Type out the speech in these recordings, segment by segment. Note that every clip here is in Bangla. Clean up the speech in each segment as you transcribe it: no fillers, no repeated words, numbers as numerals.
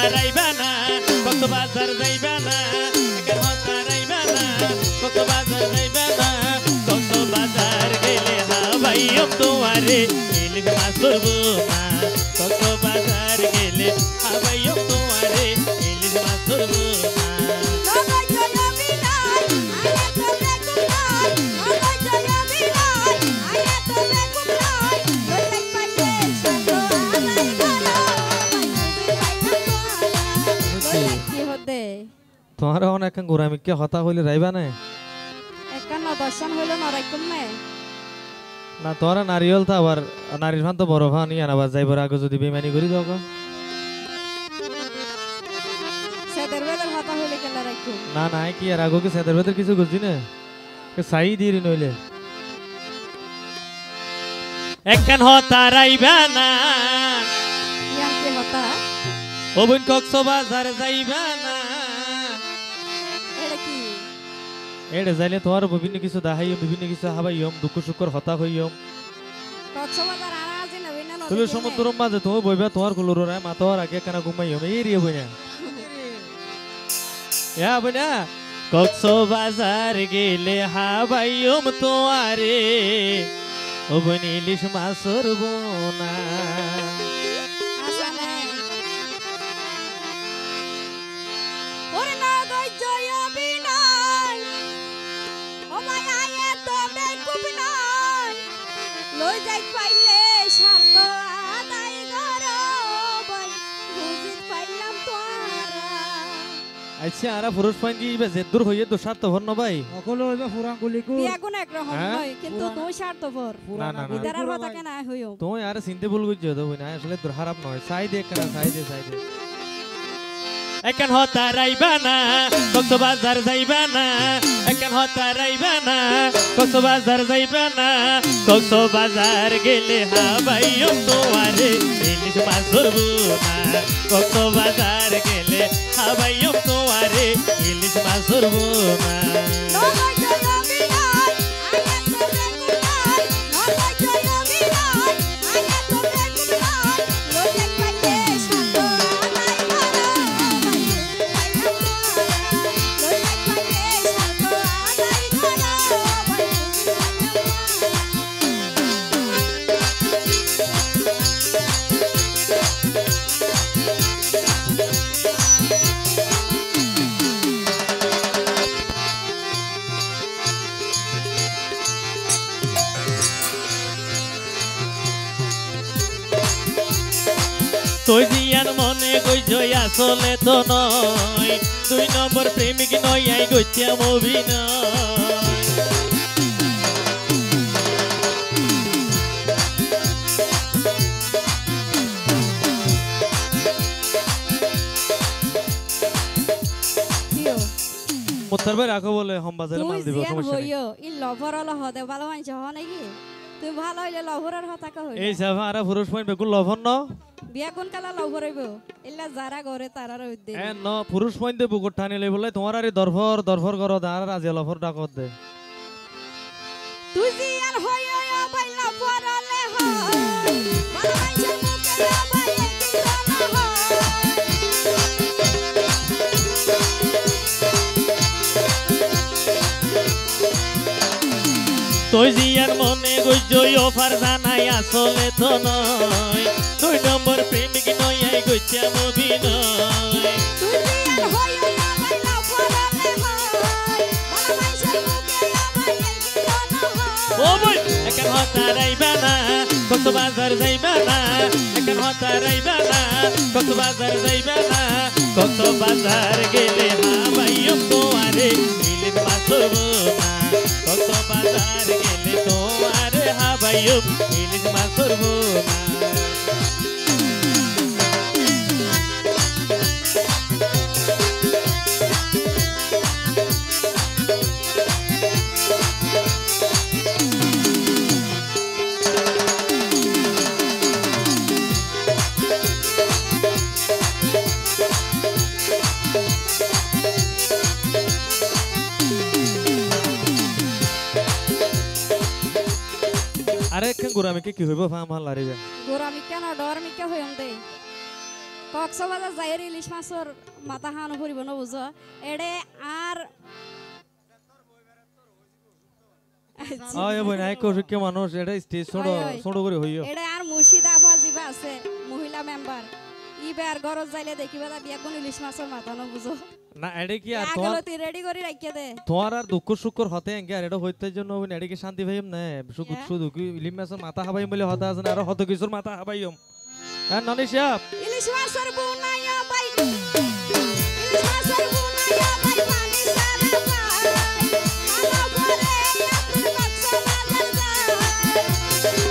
হতারাইবা না কক্সবাজার যাইবা না একেন হতারাইবা না কক্সবাজার যাইবা না কক্সবাজার গেলে হাবাইম তোমারে ইলিশ মাছ ধরবো না কক্সবাজার গেলে হাবাইম তোমারে ইলিশ মাছ ধরবো তোমার অনেক গোরামিকে হতা হইলে রাইবা না একান্ন দর্শন হইলো নরাইকুম না তোরা নারিয়ল তো আবার নারীর ফান তো বড় ফান ইয়ান আবার যাইবার আগে যদি বেমানি করি দাও সেদের বেদের হতা হইলে কেন রাইকুম না না কি আর আগে সেদের বেদের কিছু বুঝছি না সাই দিরি নইলে একেন হতারাইবা না ইয়ান কি হতা ও বোন কক্সবাজার যাইবা না এটা কি এড়ে যাইলে তোমার বিভিন্ন কিছু দাহাইম বিভিন্ন কিছু হাবাইম দুঃখ সুখর হতা হইম কক্সবাজার আর আজি না বিনা নদী তুলে সমুদ্র মাঝে তুমি বইবা তোমার কুলুর রায় মাতার আগে কেন ঘুমাইম এই রিয়ে বইনা ইয়া বইনা কক্সবাজার গেলে হাবাইম তোমারে ও বোন ইলিশ মাছ ধরবো না ওরে না গই জয় বিনাই ও মাই আয়ে তো বেকুব নাই লই যাই পাইলে শার্ত আদাই গর বই বুঝিত পাইলাম তোরা আচ্ছা আরা পুরুষ পাইন কি ইবে জেদুর হইয়ে তো স্বার্থ ভর না ভাই সকলে হইবে পুরান গুলিকু বিয়া কোন এক রকম হয় কিন্তু তুই স্বার্থপর না না না ইদারার কথা কেন হইও তুই আর চিনতে ভুল করছো তো বইনা আসলে তোর খারাপ নয় সাই দে কেন সাই দে একেন হতারাইবা না কক্সবাজার যাইবা না একেন হতারাইবা না কক্সবাজার যাইবা না কক্সবাজার গেলে হাবাইম তোমারে ইলিশ মাছ ধরবো না কক্সবাজার গেলে হাবাইম তোমারে ইলিশ মাছ ধরবো না তুই জিয়ান মনে কইছ আসলে তো নয় 2 নম্বর প্রেমিক নয় আই গইতাম অভিনয় মোত্তার ভাই রাখো বলে হম বাজারে মাল দিব সমস্যা নেই ই লভার হলো হদে ভালো মানছ হ নাকি তুই ভালো হইলে লভারের হতা কা হইল এই সাফা আরা পুরুষ পাইন বেকুল লভন ন বিয়া কোন কালা লভার হইব ইল্লা যারা ঘরে তারার হইতে এ ন পুরুষ পাইন দে বুকট টানি লই বলে তোমার আরে দরফর করো দার আজ লভর ডাকত দে তুই জিয়ান হইও ভাই লভার হলে হয় ভালো মানছের মুখে ভাই কি না তুই জিয়ার মনে গইছই অফার জানাই আসলে তো নয় 2 নম্বর প্রেমিক নয় আই গইতাম অভিনয় তুই জিয়ান হইও ভাই লভার হলে হয় ভালো মানছের মুখে ভাই কি না ও বই একেন হতারাইবা না কক্সবাজার যাইবা না একেন হতারাইবা না কক্সবাজার যাইবা না কক্সবাজার গেলে হাবাইম তোমারে ইলিশ মাছ ধরবো না কক্সবাজার গেলে তোমারে হাবাইম ইলিশ মাছ ধরবো না আরে কেন গোরামিকে কি হইব ফাম হাল লারিবে গোরামি কেন ডর মিকা হইম দে কক্সবাজার যাই ইলিশ মাছের মাথা খাওয়ানো ফুরিব না বুঝো এডে আর আয় বই নাই কৌশিক মানুষ এটা স্টেজ ছোট ছোট করে হইও এডে আর মুর্শিদাবাদ জিবা আছে মহিলা মেম্বার ইবার ঘরত যাইলে দেখিবা তা বিয়া কোন ইলিশ মাছের মাথা না বুঝো না এডে কি আর তোমার তুই রেডি করে রাখিয়ে দে তোমার আর দুঃখ শুক্র হতে এঙ্গে আর এটা হইতে জন্য এডে কি শান্তি ভাইম না শুধু শুধু কি ইলিশ মাছের মাথা হাবাই বলে হতা আছে না আর হত কিছুর মাথা হাবাইম হ্যাঁ ননি সাহেব ইলিশ মাছের বুনাইয়া ভাই ইলিশ মাছের বুনাইয়া ভাই পানি সারা ভাই আলো করে আপনি কক্সবাজার যায়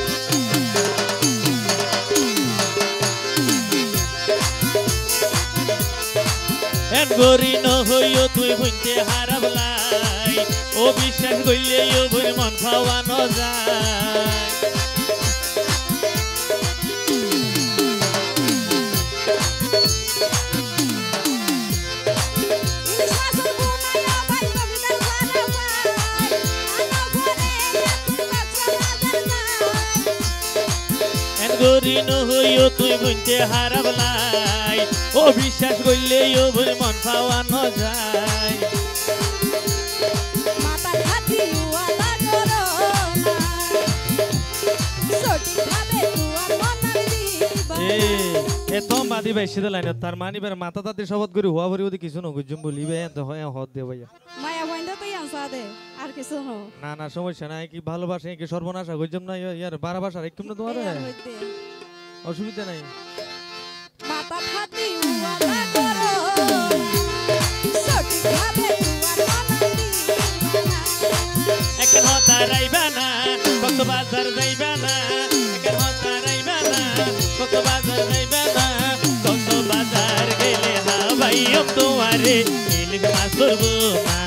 এন গরি ন হইও তুই বুনতে হারাবলাই ও বিশ্বাস কইলে ও বুন মন খাওয়ানো যায় গরি ন হইও তুই বুনতে হারাবলাই ও বিশ্বাস করলে ও বুন মন পাওয়ানো যায় মাথা খাতি ওয়ালা করো না সঠিক ভাবে তুয়ার মনার দিবা এ তো মাদি ভাই সিধা লাইন তার মানি বের মাথা তাতে শপথ করে হুয়া ভরি ওদি কিছু নগুজুম বলিবে এত হয় হদ দে ভাইয়া মায়া বন্ধ তুই আনসা দে আর কিছু ন না না সমস্যা নাই কি ভালোবাসে কি সর্বনাশ গজম না ইয়ার 12 বাসা একদম না তোমার অসুবিধা নাই মাথা খাতি ওয়ালা করো সঠিক ভাবে তুয়ার মনার দিবা এখন হতা রাইবা না কক্সবাজার যাইবা না এখন হতা রাইবা না কক্সবাজার যাইবা না কক্সবাজার গেলে হাবাইম তোমারে ইলিশ মাছ ধরবো না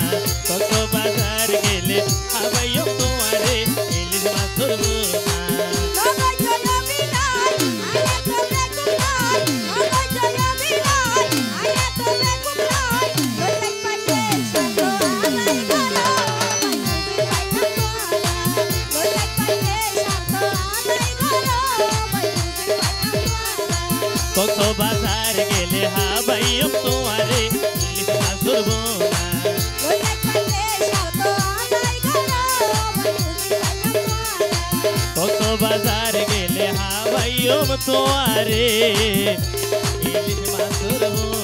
কক্সবাজার গেলে হাবাইম তোমারে ইলিশ মাছ ধরবো না কক্সবাজার গেলে হাবাইম তোমারে ইলিশ মাছ ধরবো না কক্সবাজার গেলে হাবাইম তোমারে ইলিশ মাছ ধরবো